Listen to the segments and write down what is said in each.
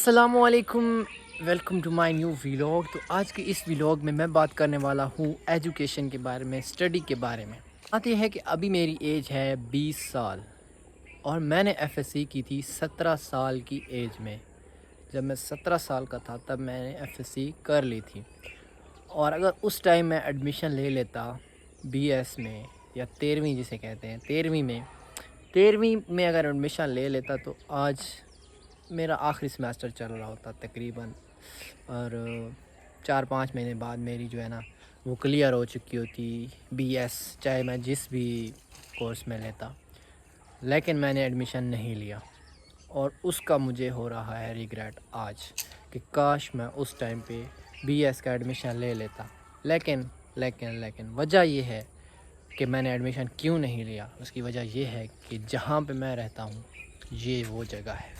السلام علیکم، welcome to my new vlog. تو آج کے اس ویلاگ میں بات کرنے والا ہوں ایجوکیشن کے بارے میں، اسٹڈی کے بارے میں۔ بات یہ ہے کہ ابھی میری ایج ہے 20 سال اور میں نے ایف ایس سی کی تھی 17 سال کی ایج میں۔ جب میں 17 سال کا تھا تب میں نے ایف ایس سی کر لی تھی، اور اگر اس ٹائم میں ایڈمیشن لے لیتا بی ایس میں یا 13ویں جسے کہتے ہیں 13ویں میں اگر ایڈمیشن لے لیتا تو آج میرا آخری سمیسٹر چل رہا ہوتا تقریباً، اور 4-5 مہینے بعد میری جو ہے نا وہ کلیئر ہو چکی ہوتی بی ایس، چاہے میں جس بھی کورس میں لیتا، لیکن میں نے ایڈمیشن نہیں لیا، اور اس کا مجھے ہو رہا ہے ریگریٹ آج کہ کاش میں اس ٹائم پہ بی ایس کا ایڈمیشن لے لیتا۔ لیکن وجہ یہ ہے کہ میں نے ایڈمیشن کیوں نہیں لیا، اس کی وجہ یہ ہے کہ جہاں پہ میں رہتا ہوں یہ وہ جگہ ہے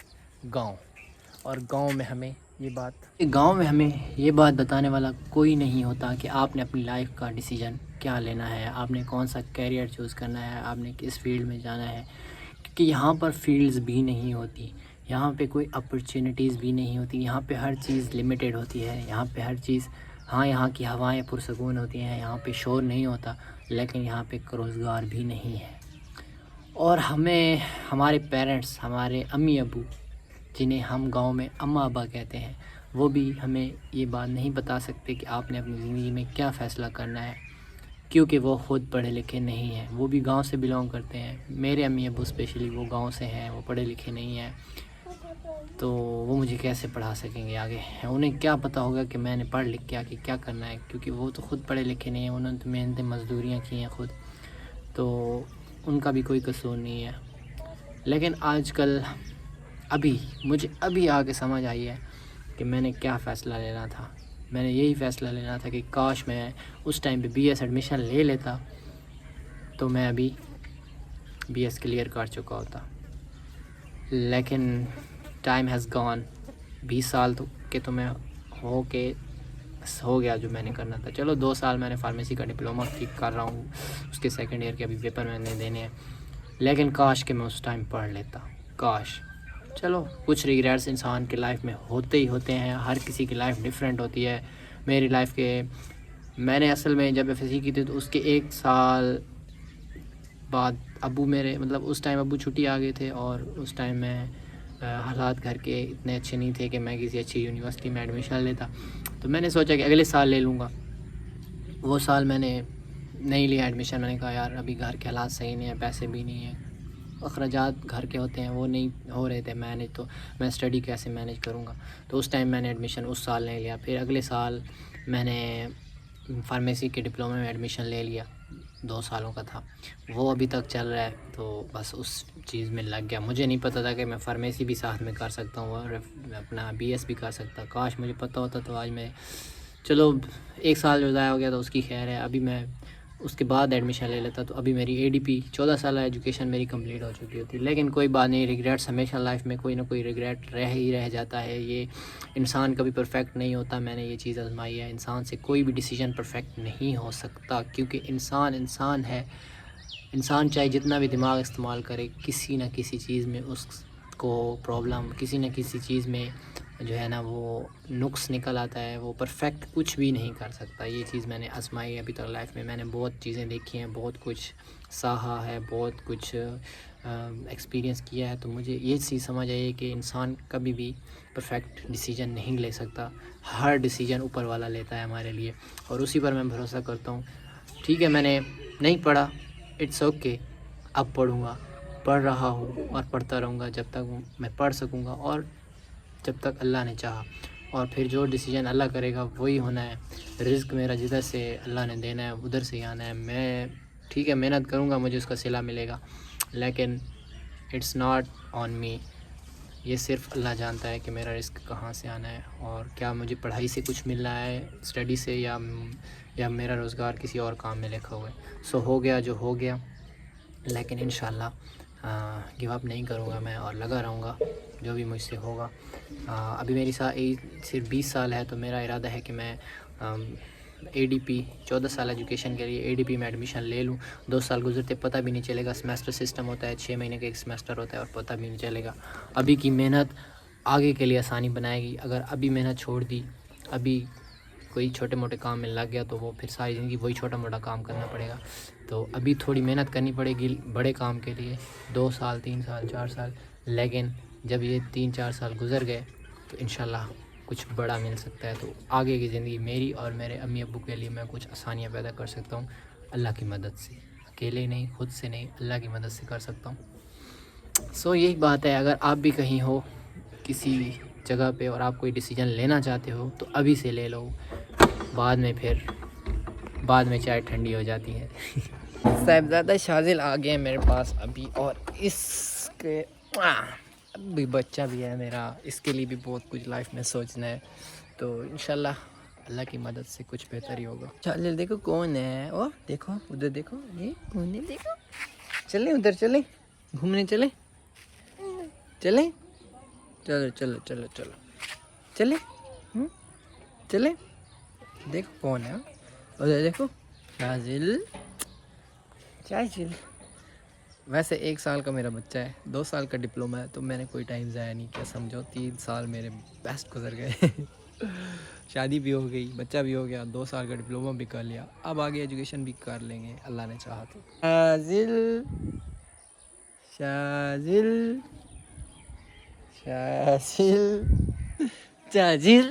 گاؤں، اور گاؤں میں ہمیں یہ بات بتانے والا کوئی نہیں ہوتا کہ آپ نے اپنی لائف کا ڈیسیجن کیا لینا ہے، آپ نے کون سا کیریئر چوز کرنا ہے، آپ نے کس فیلڈ میں جانا ہے، کیونکہ یہاں پر فیلڈز بھی نہیں ہوتی، یہاں پہ کوئی اپرچونیٹیز بھی نہیں ہوتی، یہاں پہ ہر چیز لمیٹیڈ ہوتی ہے، یہاں پہ ہر چیز، ہاں یہاں کی ہوائیں پرسکون ہوتی ہیں، یہاں پہ شور نہیں ہوتا، لیکن یہاں پہ روزگار بھی نہیں ہے۔ اور ہمیں ہمارے پیرنٹس، ہمارے امی ابو جنہیں ہم گاؤں میں اماں ابا کہتے ہیں، وہ بھی ہمیں یہ بات نہیں بتا سکتے کہ آپ نے اپنی زندگی میں کیا فیصلہ کرنا ہے، کیونکہ وہ خود پڑھے لکھے نہیں ہیں، وہ بھی گاؤں سے بلونگ کرتے ہیں۔ میرے امی ابو اسپیشلی وہ گاؤں سے ہیں، وہ پڑھے لکھے نہیں ہیں، تو وہ مجھے کیسے پڑھا سکیں گے آگے؟ انہیں کیا پتہ ہوگا کہ میں نے پڑھ لکھ کے آگے کیا کرنا ہے، کیونکہ وہ تو خود پڑھے لکھے نہیں ہیں، انہوں نے تو محنتیں مزدوریاں کی ہیں خود، تو ان کا بھی کوئی قصور نہیں ہے۔ لیکن آج کل مجھے ابھی آگے سمجھ آئی ہے کہ میں نے کیا فیصلہ لینا تھا۔ میں نے یہی فیصلہ لینا تھا کہ کاش میں اس ٹائم پہ بی ایس ایڈمیشن لے لیتا تو میں ابھی بی ایس کلیئر کر چکا ہوتا، لیکن ٹائم ہیز گون۔ 20 سال تو میں ہو گیا جو میں نے کرنا تھا۔ چلو 2 سال میں نے فارمیسی کا ڈپلومہ کر رہا ہوں، اس کے سیکنڈ ایئر کے ابھی پیپر میں نے دینے ہیں، لیکن کاش کہ میں اس ٹائم پڑھ لیتا، کاش۔ چلو کچھ ریگریٹس انسان کے لائف میں ہوتے ہی ہوتے ہیں، ہر کسی کی لائف ڈیفرنٹ ہوتی ہے۔ میری لائف میں نے اصل میں جب ایف ایس سی کی تھی تو اس کے 1 سال بعد ابو میرے اس ٹائم ابو چھٹی آ گئے تھے، اور اس ٹائم میں حالات گھر کے اتنے اچھے نہیں تھے کہ میں کسی اچھی یونیورسٹی میں ایڈمیشن لیتا، تو میں نے سوچا کہ اگلے سال لے لوں گا۔ وہ سال میں نے نہیں لیا ایڈمیشن، میں نے کہا یار ابھی گھر کے حالات صحیح نہیں ہیں، پیسے بھی نہیں ہیں، اخراجات گھر کے ہوتے ہیں وہ نہیں ہو رہے تھے مینیج، تو میں اسٹڈی کیسے مینیج کروں گا، تو اس ٹائم میں نے ایڈمیشن اس سال نہیں لیا۔ پھر اگلے سال میں نے فارمیسی کے ڈپلومے میں ایڈمیشن لے لیا، 2 سالوں کا تھا، وہ ابھی تک چل رہا ہے، تو بس اس چیز میں لگ گیا۔ مجھے نہیں پتہ تھا کہ میں فارمیسی بھی ساتھ میں کر سکتا ہوں اور اپنا بی ایس بھی کر سکتا، کاش مجھے پتہ ہوتا تو آج میں، چلو 1 سال جو ضائع ہو گیا تو اس کی خیر ہے، ابھی میں اس کے بعد ایڈمیشن لے لیتا تو ابھی میری ADP 14 سالہ ایجوکیشن میری کمپلیٹ ہو چکی ہوتی، لیکن کوئی بات نہیں، ریگریٹس ہمیشہ لائف میں کوئی نہ کوئی ریگریٹ رہ جاتا ہے، یہ انسان کبھی پرفیکٹ نہیں ہوتا، میں نے یہ چیز آزمائی ہے، انسان سے کوئی بھی ڈیسیجن پرفیکٹ نہیں ہو سکتا، کیونکہ انسان ہے، انسان چاہے جتنا بھی دماغ استعمال کرے، کسی نہ کسی چیز میں اس کو پرابلم، کسی نہ کسی چیز میں جو ہے نا وہ نقص نکل آتا ہے، وہ پرفیکٹ کچھ بھی نہیں کر سکتا۔ یہ چیز میں نے آزمائی ہے ابھی تک لائف میں بہت چیزیں دیکھی ہیں، بہت کچھ سہا ہے، بہت کچھ ایکسپیرینس کیا ہے، تو مجھے یہ چیز سمجھ آئی ہے کہ انسان کبھی بھی پرفیکٹ ڈیسیجن نہیں لے سکتا، ہر ڈیسیجن اوپر والا لیتا ہے ہمارے لیے، اور اسی پر میں بھروسہ کرتا ہوں۔ ٹھیک ہے میں نے نہیں پڑھا، اٹس اوکے، اب پڑھوں گا، پڑھ رہا ہوں اور پڑھتا رہوں گا جب تک میں پڑھ سکوں گا، اور جب تک اللہ نے چاہا، اور پھر جو ڈیسیجن اللہ کرے گا وہی ہونا ہے۔ رزق میرا جدھر سے اللہ نے دینا ہے ادھر سے ہی آنا ہے، میں ٹھیک ہے محنت کروں گا، مجھے اس کا صلہ ملے گا، لیکن اٹس ناٹ آن می، یہ صرف اللہ جانتا ہے کہ میرا رزق کہاں سے آنا ہے، اور کیا مجھے پڑھائی سے کچھ مل رہا ہے، اسٹڈی سے، یا میرا روزگار کسی اور کام میں لکھا ہوا ہے۔ سو ہو گیا جو ہو گیا، لیکن انشاءاللہ گیو اپ نہیں کروں گا میں، اور لگا رہوں گا جو بھی مجھ سے ہوگا۔ ابھی میری ایج صرف 20 سال ہے، تو میرا ارادہ ہے کہ میں ADP 14 سال ایجوکیشن کے لیے ADP میں ایڈمیشن لے لوں، 2 سال گزرتے پتہ بھی نہیں چلے گا، سمیسٹر سسٹم ہوتا ہے، 6 مہینے کا ایک سمیسٹر ہوتا ہے، اور پتہ بھی نہیں چلے گا۔ ابھی کی محنت آگے کے لیے آسانی بنائے گی. اگر ابھی محنت چھوڑ دی, ابھی کوئی چھوٹے موٹے کام میں لگ گیا تو وہ پھر ساری زندگی وہی چھوٹا موٹا کام کرنا پڑے گا. تو ابھی تھوڑی محنت کرنی پڑے گی بڑے کام کے لیے, 2 سال 3 سال 4 سال, لیکن جب یہ 3-4 سال گزر گئے تو انشاءاللہ کچھ بڑا مل سکتا ہے. تو آگے کی زندگی میری اور میرے امی ابو کے لیے میں کچھ آسانیاں پیدا کر سکتا ہوں اللہ کی مدد سے. اکیلے نہیں, خود سے نہیں, اللہ کی مدد سے کر سکتا ہوں. سو یہی بات ہے, اگر آپ بھی کہیں ہو کسی جگہ پہ اور آپ کوئی ڈیسیجن لینا چاہتے ہو تو ابھی سے لے لو, بعد میں چائے ٹھنڈی ہو جاتی ہے. صاحبزادہ شازل آ گئے میرے پاس ابھی, اور اس کے ابھی بچہ بھی ہے میرا, اس کے لیے بھی بہت کچھ لائف میں سوچنا ہے. تو انشاءاللہ اللہ کی مدد سے کچھ بہتر ہی ہوگا. شازل دیکھو کون ہے, او دیکھو ادھر دیکھو, یہ کون ہے دیکھو. چلیں ادھر, چلیں گھومنے, چلیں چلیں, چلو چلو چلو چلو چلیں, چلیں. دیکھو کون ہے ادھر, دیکھو شازل. ویسے 1 سال کا میرا بچہ ہے, 2 سال کا ڈپلومہ ہے, تو میں نے کوئی ٹائم ضائع نہیں کیا سمجھو. 3 سال میرے بیسٹ گزر گئے. شادی بھی ہو گئی, بچہ بھی ہو گیا, 2 سال کا ڈپلومہ بھی کر لیا, اب آگے ایجوکیشن بھی کر لیں گے اللہ نے چاہا تو. شازل شازل شازل شازل.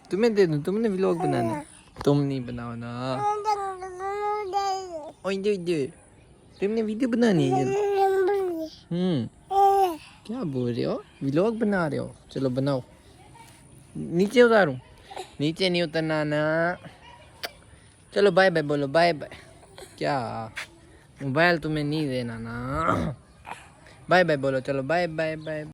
تمہیں دے دوں, تم نے ولاگ بنانا, تم نہیں بناؤ نا. تم نے ویڈیو بنانی ہے. کیا بول رہے ہو, ولاگ بنا رہے ہو, چلو بناؤ. نیچے اتاروں, نیچے نہیں اترنا نا. چلو بائے بائے بولو, بائے بائے. کیا موبائل تمہیں نہیں دینا نا. بائے بائے بولو, چلو بائے بائے بائے.